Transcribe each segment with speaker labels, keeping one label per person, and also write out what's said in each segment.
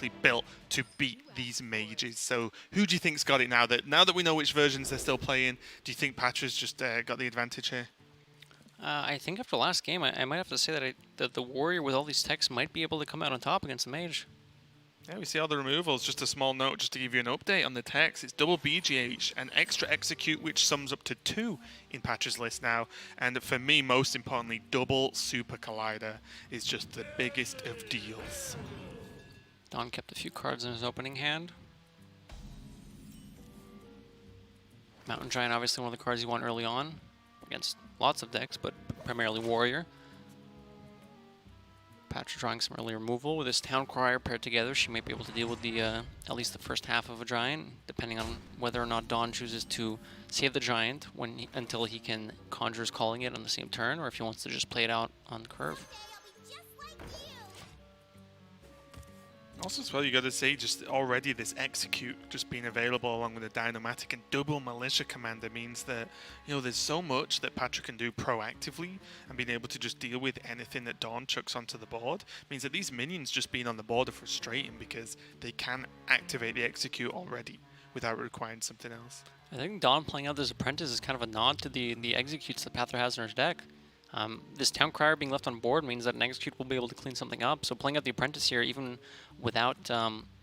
Speaker 1: basically built to beat these mages. So who do you think's got it now? That we know which versions they're still playing, do you think Patra's just got the advantage here?
Speaker 2: I think after last game, I might have to say that, that the warrior with all these techs might be able to come out on top against the mage.
Speaker 1: Yeah, we see all the removals. Just a small note, just to give you an update on the text. It's double BGH and extra execute, which sums up to 2 in Patra's list now. And for me, most importantly, double super collider is just the biggest of deals.
Speaker 2: DawN kept a few cards in his opening hand. Mountain Giant, obviously one of the cards you want early on against lots of decks, but primarily warrior. Patra drawing some early removal. With this Town Crier paired together, she might be able to deal with the at least the first half of a Giant, depending on whether or not DawN chooses to save the Giant until he can Conjurer's Calling it on the same turn, or if he wants to just play it out on the curve.
Speaker 1: Also, as well, you got to say, just already this execute just being available along with the Dynamatic and double Militia Commander means that, you know, there's so much that Patra can do proactively, and being able to just deal with anything that DawN chucks onto the board means that these minions just being on the board are frustrating because they can activate the execute already without requiring something else.
Speaker 2: I think DawN playing out this Apprentice is kind of a nod to the executes that Pathra has in her deck. This Town Crier being left on board means that an execute will be able to clean something up. So playing out the Apprentice here, even without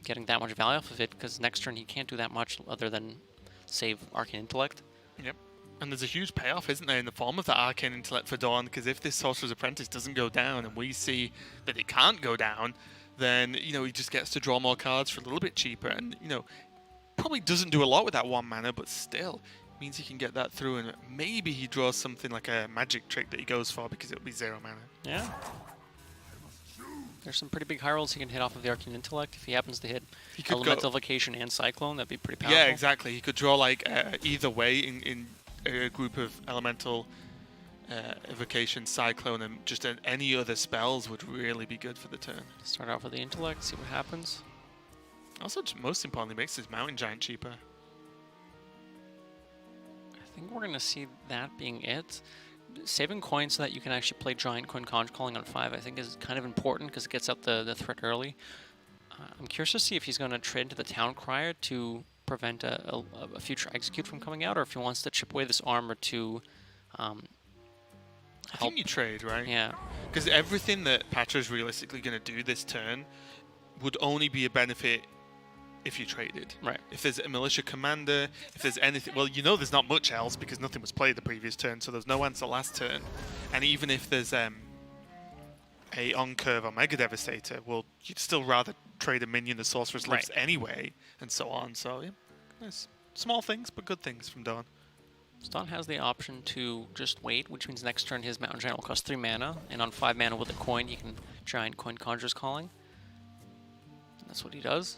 Speaker 2: getting that much value off of it, because next turn he can't do that much other than save Arcane Intellect.
Speaker 1: Yep. And there's a huge payoff, isn't there, in the form of that Arcane Intellect for DawN, because if this Sorcerer's Apprentice doesn't go down, and we see that it can't go down, then, you know, he just gets to draw more cards for a little bit cheaper, and, you know, probably doesn't do a lot with that 1 mana, but still means he can get that through, and maybe he draws something like a magic trick that he goes for because it'll be 0 mana.
Speaker 2: Yeah. There's some pretty big high rolls he can hit off of the Arcane Intellect. If he happens to hit Elemental Evocation and Cyclone, that'd be pretty powerful.
Speaker 1: Yeah, exactly. He could draw like either way in a group of Elemental Evocation, Cyclone, and just any other spells would really be good for the turn.
Speaker 2: Start off with the Intellect, see what happens.
Speaker 1: Also, most importantly, makes his Mountain Giant cheaper.
Speaker 2: I think we're going to see that being it. Saving coins so that you can actually play Giant Coin Conjure Calling on 5 I think is kind of important because it gets out the threat early. I'm curious to see if he's going to trade into the Town Crier to prevent a future execute from coming out, or if he wants to chip away this armor to help.
Speaker 1: I think you trade, right?
Speaker 2: Yeah.
Speaker 1: Because everything that Patra's realistically going to do this turn would only be a benefit if you traded.
Speaker 2: Right.
Speaker 1: If there's a Militia Commander, if there's anything... Well, you know there's not much else because nothing was played the previous turn, so there's no answer last turn. And even if there's a on-curve or Mega Devastator, well, you'd still rather trade a minion the Sorcerer's lives anyway, and so on. So, yeah, nice. Small things, but good things from DawN.
Speaker 2: DawN has the option to just wait, which means next turn his Mountain Giant will cost 3 mana, and on 5 mana with a coin, he can Giant Coin Conjurer's Calling. And that's what he does.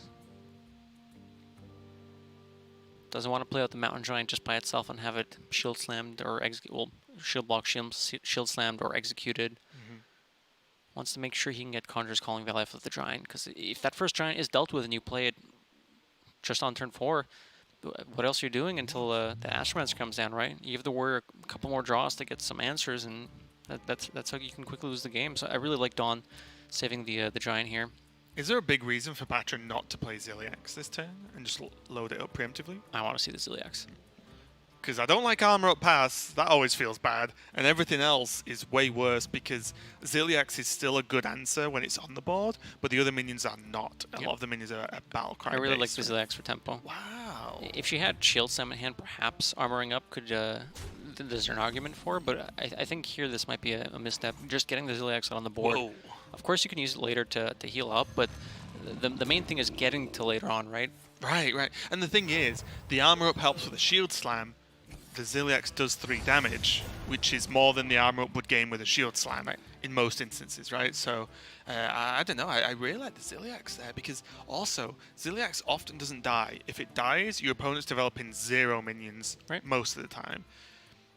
Speaker 2: Doesn't want to play out the Mountain Giant just by itself and have it shield slammed or execute. Well, shield block, shield slammed or executed. Wants to make sure he can get Conjurer's Calling value off of the Giant, because if that first Giant is dealt with and you play it just on turn 4, what else are you doing until the Astromancer comes down, right? You give the Warrior a couple more draws to get some answers, and that's how you can quickly lose the game. So I really like DawN saving the Giant here.
Speaker 1: Is there a big reason for Patra not to play Ziliax this turn and just load it up preemptively?
Speaker 2: I want to see the Ziliax.
Speaker 1: Because I don't like Armor Up Pass, that always feels bad, and everything else is way worse because Ziliax is still a good answer when it's on the board, but the other minions are not. A lot of the minions are Battle Cry.
Speaker 2: I really like the Ziliax for tempo.
Speaker 1: Wow.
Speaker 2: If she had Shield Slam in hand, perhaps Armoring Up could... there's an argument for, but I think here this might be a misstep. Just getting the Ziliax out on the board.
Speaker 1: Whoa.
Speaker 2: Of course you can use it later to heal up, but the main thing is getting to later on, right?
Speaker 1: Right. And the thing is, the Armor Up helps with a Shield Slam. The Ziliax does 3 damage, which is more than the Armor Up would gain with a Shield Slam in most instances, right? So, I don't know, I really like the Ziliax there, because also, Ziliax often doesn't die. If it dies, your opponent's developing 0 minions most of the time.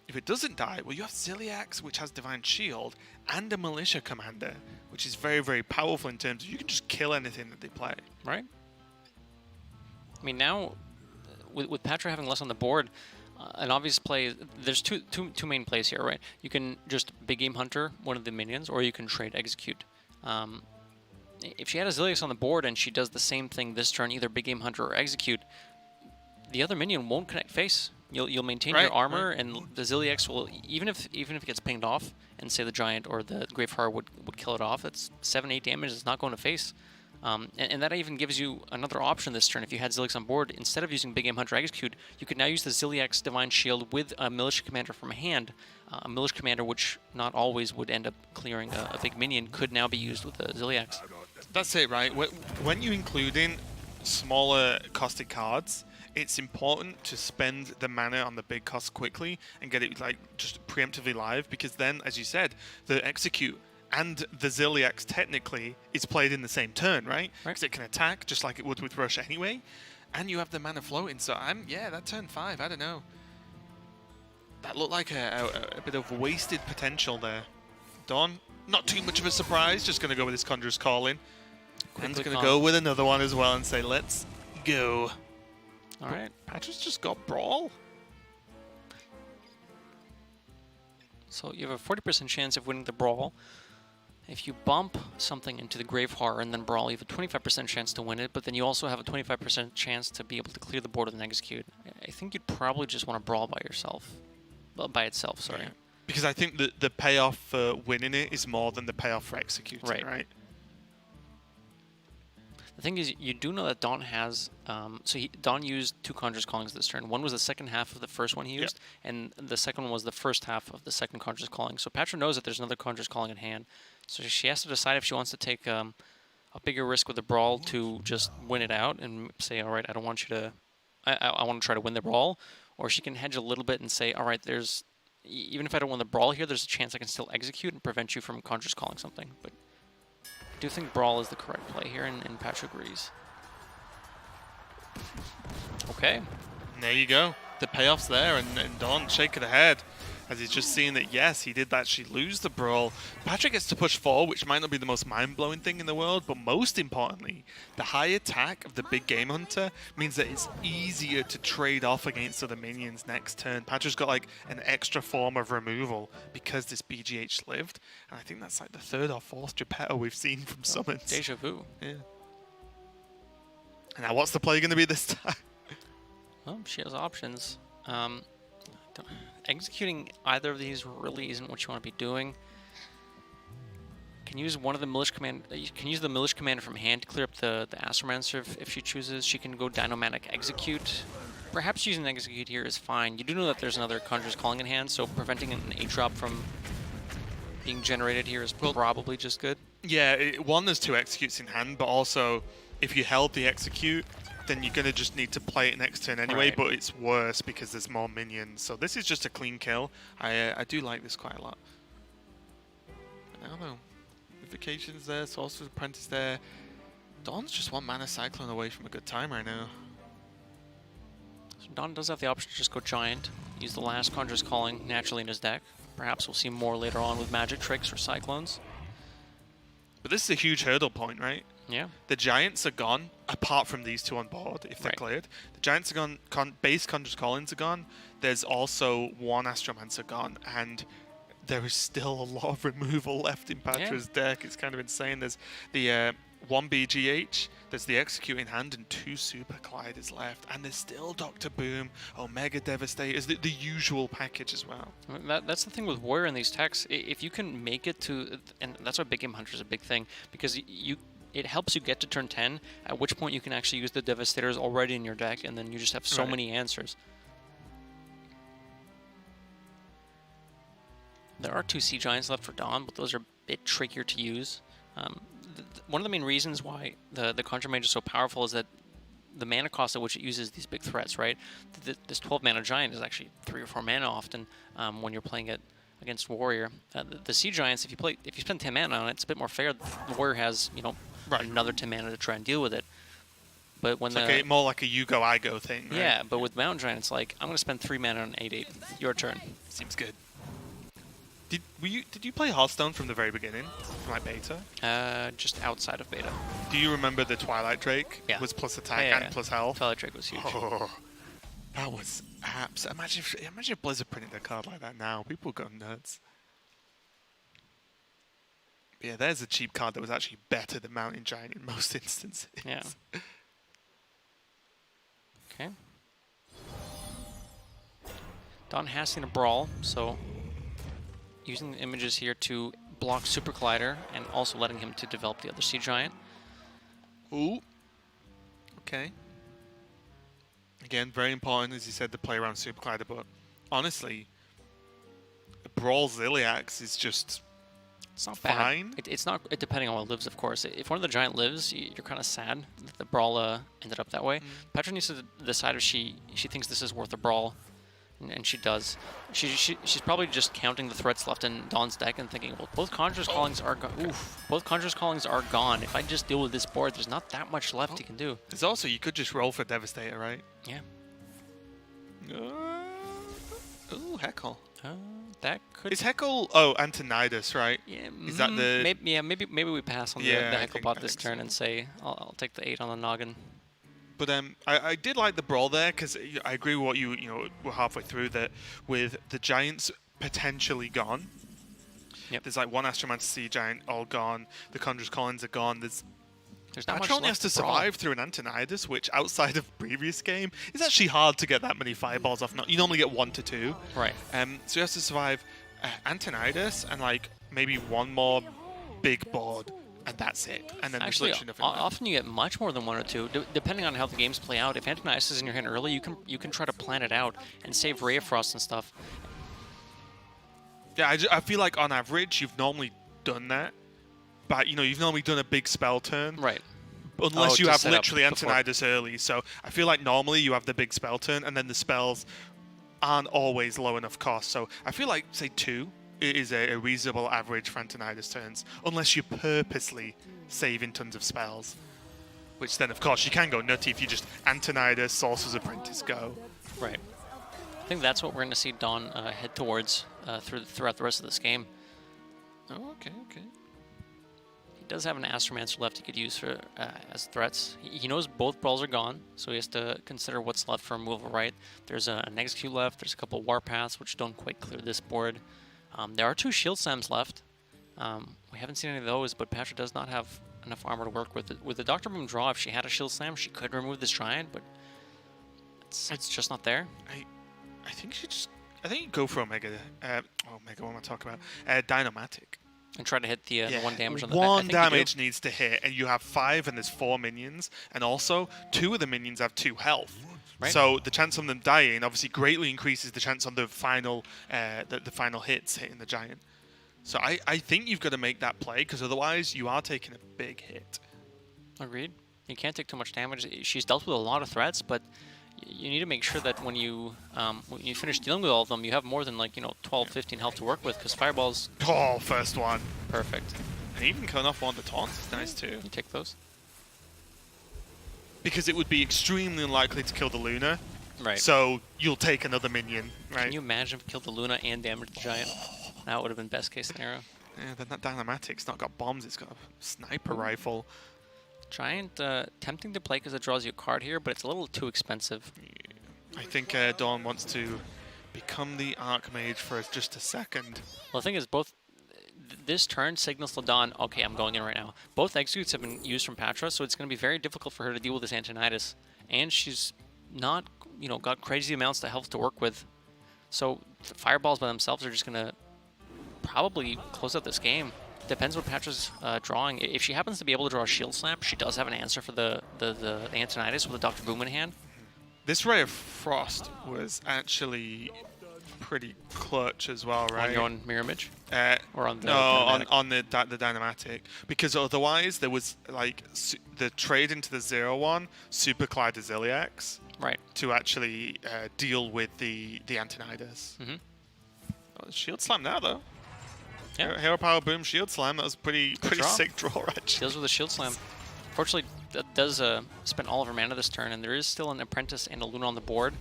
Speaker 1: If it doesn't die, well, you have Ziliax, which has Divine Shield, and a Militia Commander, which is very, very powerful in terms of you can just kill anything that they play.
Speaker 2: Right. I mean, now, with Patra having less on the board, an obvious play, there's two main plays here, right? You can just Big Game Hunter one of the minions, or you can trade Execute. if she had a Zilliax on the board and she does the same thing this turn, either Big Game Hunter or Execute, the other minion won't connect face. You'll maintain your armor, and the Zilliax will, even if it gets pinged off, and say the Giant or the Graveheart would kill it off, that's 7-8 damage. It's not going to face. And that even gives you another option this turn. If you had Zilliax on board, instead of using Big Game Hunter Execute, you could now use the Zilliax Divine Shield with a Militia Commander from hand. A Militia Commander, which not always would end up clearing a big minion, could now be used with the Zilliax.
Speaker 1: That's it, right? When you include in smaller costed cards, it's important to spend the mana on the big cost quickly and get it like just preemptively live, because then, as you said, the Execute and the Zilliax technically is played in the same turn, right? Because it can attack just like it would with Rush anyway, and you have the mana floating. So that turn 5, I don't know. That looked like a bit of wasted potential there. DawN, not too much of a surprise, just going to go with his Conjurer's Calling. And going to go with another one as well and say, let's go.
Speaker 2: All right.
Speaker 1: Patra's just got Brawl.
Speaker 2: So you have a 40% chance of winning the Brawl. If you bump something into the Graveheart and then Brawl, you have a 25% chance to win it, but then you also have a 25% chance to be able to clear the board with an Execute. I think you'd probably just want to Brawl by yourself. Well, by itself, sorry.
Speaker 1: Yeah. Because I think the payoff for winning it is more than the payoff for executing, right?
Speaker 2: The thing is, you do know that DawN has... DawN used 2 Conjurer's Callings this turn. One was the second half of the first one he used, and the second one was the first half of the second Conjurer's Calling. So Patra knows that there's another Conjurer's Calling in hand. So she has to decide if she wants to take a bigger risk with the Brawl to just win it out and say, all right, I don't want you to... I want to try to win the Brawl. Or she can hedge a little bit and say, all right, even if I don't win the Brawl here, there's a chance I can still Execute and prevent you from Conjurer's Calling something. But I do think Brawl is the correct play here, and Patra agrees. Okay.
Speaker 1: And there you go. The payoff's there, and DawN shaking her head as he's just seeing that, yes, he did actually lose the Brawl. Patra gets to push 4, which might not be the most mind-blowing thing in the world, but most importantly, the high attack of the Big Game Hunter means that it's easier to trade off against other minions next turn. Patra's got like an extra form of removal because this BGH lived, and I think that's like the 3rd or 4th Geppetto we've seen from summons.
Speaker 2: Deja vu.
Speaker 1: Yeah. And now what's the play going to be this time?
Speaker 2: Well, she has options. Executing either of these really isn't what you want to be doing. You can use one of the Militia Command. You can use the Militia Commander from hand to clear up the Astromancer if she chooses. She can go Dynamatic Execute. Perhaps using Execute here is fine. You do know that there's another Conjurer's Calling in hand, so preventing an 8-drop from being generated here is probably just good.
Speaker 1: Yeah, one, there's 2 Executes in hand, but also if you held the Execute, then you're going to just need to play it next turn anyway, but it's worse because there's more minions. So this is just a clean kill. I do like this quite a lot. But now though, Invocation's there, Sorcerer's Apprentice there. DawN's just 1 mana Cyclone away from a good time right now.
Speaker 2: So DawN does have the option to just go Giant, use the last Conjurer's Calling naturally in his deck. Perhaps we'll see more later on with Magic Tricks or Cyclones.
Speaker 1: But this is a huge hurdle point, right?
Speaker 2: Yeah.
Speaker 1: The Giants are gone, apart from these 2 on board, if they're cleared. The Giants are gone, base Conjurer's Callings are gone. There's also 1 Astromancer gone, and there is still a lot of removal left in Patra's deck. It's kind of insane. There's the 1 BGH, there's the Execute in hand, and 2 Super Colliders left. And there's still Dr. Boom, Omega Devastators, the usual package as well.
Speaker 2: That's the thing with Warrior in these techs. If you can make it to... And that's why Big Game Hunter is a big thing, because it helps you get to turn 10, at which point you can actually use the Devastators already in your deck, and then you just have so many answers. There are 2 Sea Giants left for DawN, but those are a bit trickier to use. One of the main reasons why the Conjure Mage is so powerful is that the mana cost at which it uses these big threats, right? This 12 mana Giant is actually 3 or 4 mana often when you're playing it against Warrior. The Sea Giants, if you spend 10 mana on it, it's a bit more fair. The Warrior has, another 10 mana to try and deal with it. But when
Speaker 1: it's more like a you go, I go thing, right?
Speaker 2: Yeah, but with Mountain Giant, it's like, I'm going to spend 3 mana on 8/8. Your turn.
Speaker 1: Seems good. Did you play Hearthstone from the very beginning, from like beta?
Speaker 2: Just outside of beta.
Speaker 1: Do you remember the Twilight Drake?
Speaker 2: Yeah.
Speaker 1: Was plus attack and plus health?
Speaker 2: Twilight Drake was huge.
Speaker 1: Oh, that was apps. Imagine if Blizzard printed a card like that now. People would go nuts. Yeah, there's a cheap card that was actually better than Mountain Giant in most instances.
Speaker 2: Yeah. Okay. DawN has seen a brawl, so using the images here to block Super Collider and also letting him to develop the other Sea Giant.
Speaker 1: Ooh. Okay. Again, very important, as you said, to play around Super Collider, but honestly, Brawl Ziliax is just
Speaker 2: It's not
Speaker 1: fine.
Speaker 2: bad. It's not depending on what lives, of course. If one of the giant lives, you're kind of sad that the brawl ended up that way. Pathra needs to decide if she thinks this is worth a brawl, and she does. She's probably just counting the threats left in DawN's deck and thinking, well, both Conjurer's Callings are both Conjurer's Callings are gone. If I just deal with this board, there's not that much left he can do.
Speaker 1: There's also, you could just roll for Devastator, right?
Speaker 2: Yeah.
Speaker 1: Ooh, Heckle.
Speaker 2: That could.
Speaker 1: Is Heckle? Oh, Antonidas, right?
Speaker 2: Yeah.
Speaker 1: Is that the?
Speaker 2: Maybe we pass on the Heckle bot this turn and say I'll take the 8 on the noggin.
Speaker 1: But I did like the brawl there because I agree with what you were halfway through that with the Giants potentially gone.
Speaker 2: Yep.
Speaker 1: There's like one Astromancer Sea Giant all gone. The Conjurer's Callings are gone. There's
Speaker 2: not much
Speaker 1: Pathra only has
Speaker 2: left
Speaker 1: to survive through an Antonidas, which outside of previous game is actually hard to get that many fireballs off. You normally get 1 to 2.
Speaker 2: Right.
Speaker 1: So he has to survive Antonidas and like maybe one more big board. And that's it. And then
Speaker 2: Actually,
Speaker 1: there's literally nothing left.
Speaker 2: often you get much more than 1 or 2, depending on how the games play out. If Antonidas is in your hand early, you can try to plan it out and save Ray of Frost and stuff.
Speaker 1: Yeah, I feel like on average you've normally done that, but you've normally done a big spell turn.
Speaker 2: Right.
Speaker 1: Unless you
Speaker 2: to
Speaker 1: have
Speaker 2: set up
Speaker 1: literally
Speaker 2: before.
Speaker 1: Antonidas early. So I feel like normally you have the big spell turn, and then the spells aren't always low enough cost. So I feel like, say, 2 is a reasonable average for Antonidas turns, unless you're purposely saving tons of spells. Which then, of course, you can go nutty if you just Antonidas, Sorcerer's Apprentice, go.
Speaker 2: Right. I think that's what we're going to see DawN head towards throughout the rest of this game.
Speaker 1: Oh, okay.
Speaker 2: He does have an Astromancer left he could use for as threats. He knows both brawls are gone, so he has to consider what's left for removal, right? There's an Execute left, there's a couple of Warpaths, which don't quite clear this board. There are 2 Shield Slams left. We haven't seen any of those, but Pathra does not have enough armor to work with. With the Dr. Boom draw, if she had a Shield Slam, she could remove this Giant, but it's just not there.
Speaker 1: I think you go for Omega. Omega, what am I talking about? Dynomatic.
Speaker 2: And try to hit the 1 damage on the
Speaker 1: One
Speaker 2: back.
Speaker 1: damage needs to hit, and you have 5, and there's 4 minions, and also 2 of the minions have 2 health.
Speaker 2: Right.
Speaker 1: So the chance on them dying obviously greatly increases the chance on the final the final hits hitting the Giant. So I think you've got to make that play, because otherwise you are taking a big hit.
Speaker 2: Agreed. You can't take too much damage. She's dealt with a lot of threats, but you need to make sure that when you finish dealing with all of them, you have more than 12, 15 health to work with, because fireballs.
Speaker 1: Oh, first one.
Speaker 2: Perfect.
Speaker 1: And even killing off one of the taunts is nice too.
Speaker 2: You take those.
Speaker 1: Because it would be extremely unlikely to kill the Luna.
Speaker 2: Right.
Speaker 1: So you'll take another minion, right?
Speaker 2: Can you imagine if we killed the Luna and damaged the Giant? That would have been best case scenario.
Speaker 1: Yeah, then that Dynamatic's not got bombs, it's got a sniper rifle.
Speaker 2: Giant, tempting to play because it draws you a card here, but it's a little too expensive.
Speaker 1: Yeah. I think DawN wants to become the Archmage for just a second.
Speaker 2: Well, the thing is, this turn signals to DawN, okay, I'm going in right now. Both executes have been used from Pathra, so it's going to be very difficult for her to deal with this Antonidas. And she's not, got crazy amounts of health to work with. So the fireballs by themselves are just going to probably close out this game. Depends what Patra's drawing. If she happens to be able to draw a Shield Slam, she does have an answer for the Antonidas with a Dr. Boom in hand.
Speaker 1: This Ray of Frost was actually pretty clutch as well, right?
Speaker 2: On your own mirror image? Or on the
Speaker 1: no,
Speaker 2: Dynamatic?
Speaker 1: on the Dynamatic. Because otherwise there was the trade into the 0-1 Super Collider Ziliax.
Speaker 2: Right.
Speaker 1: To actually deal with the Antonidas.
Speaker 2: Mm-hmm.
Speaker 1: Oh, Shield Slam now though.
Speaker 2: Yeah.
Speaker 1: Hero Power Boom Shield Slam. That was pretty
Speaker 2: draw.
Speaker 1: sick draw actually.
Speaker 2: Deals with a Shield Slam. Fortunately, that does spend all of her mana this turn, and there is still an Apprentice and a Luna on the board.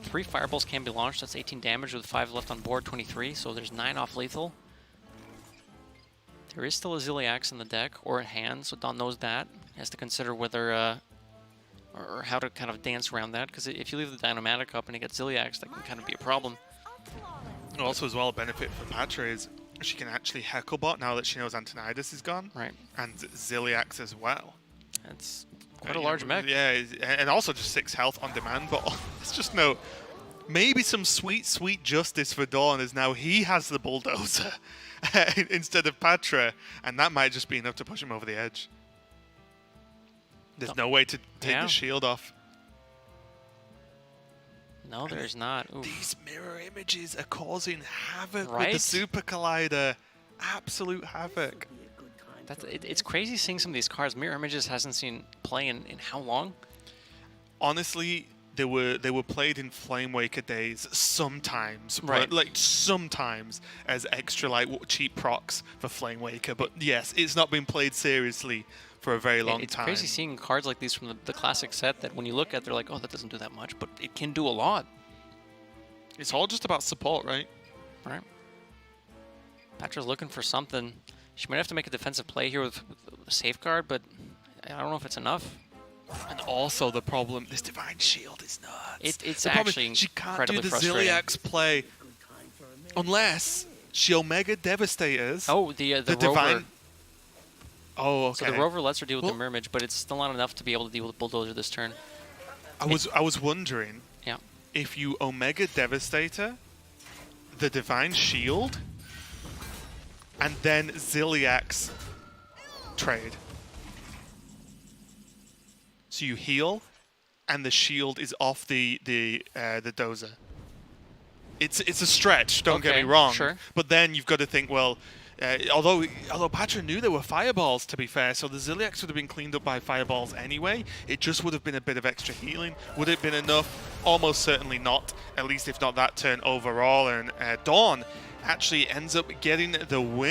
Speaker 2: 3 Fireballs can be launched. That's 18 damage with 5 left on board, 23. So there's 9 off lethal. There is still a Ziliax in the deck or at hand, so DawN knows that. He has to consider whether or how to kind of dance around that, because if you leave the Dynamatic up and you get Ziliax, that can kind of be a problem.
Speaker 1: Also, as well, a benefit for Pathra is She can actually Hecklebot now that she knows Antonidas is gone.
Speaker 2: Right.
Speaker 1: And Ziliax as well.
Speaker 2: That's quite a large mech.
Speaker 1: Yeah, and also just 6 health on demand, but it's just no... Maybe some sweet, sweet justice for DawN is now he has the bulldozer instead of Pathra, and that might just be enough to push him over the edge. There's no way to take the shield off.
Speaker 2: No, there's not. Oof.
Speaker 1: These mirror images are causing havoc with the Super Collider. Absolute havoc.
Speaker 2: It's crazy seeing some of these cards. Mirror images hasn't seen play in how long?
Speaker 1: Honestly, they were played in Flamewaker days sometimes,
Speaker 2: right?
Speaker 1: Like sometimes as extra like cheap procs for Flamewaker. But yes, it's not been played seriously for a very long time.
Speaker 2: It's crazy seeing cards like these from the classic set that when you look at, they're like, oh, that doesn't do that much, but it can do a lot.
Speaker 1: It's all just about support, right?
Speaker 2: Right. Patra's looking for something. She might have to make a defensive play here with a safeguard, but I don't know if it's enough.
Speaker 1: And also the problem, this Divine Shield is nuts.
Speaker 2: It's
Speaker 1: the
Speaker 2: actually
Speaker 1: she can't
Speaker 2: incredibly
Speaker 1: do the
Speaker 2: frustrating.
Speaker 1: Ziliax play unless she Omega Devastators.
Speaker 2: Oh, the Rover.
Speaker 1: Divine. Oh, okay.
Speaker 2: So the Rover lets her deal with the Mirror Image, but it's still not enough to be able to deal with Bulldozer this turn.
Speaker 1: I was wondering if you Omega Devastator, the Divine Shield, and then Ziliax trade. So you heal, and the shield is off the dozer. It's a stretch. Don't get me wrong.
Speaker 2: Sure.
Speaker 1: But then you've got to think, well, although Pathra knew there were fireballs, to be fair, so the Ziliax would have been cleaned up by fireballs anyway. It just would have been a bit of extra healing. Would it have been enough? Almost certainly not. At least if not that turn overall. And DawN actually ends up getting the win.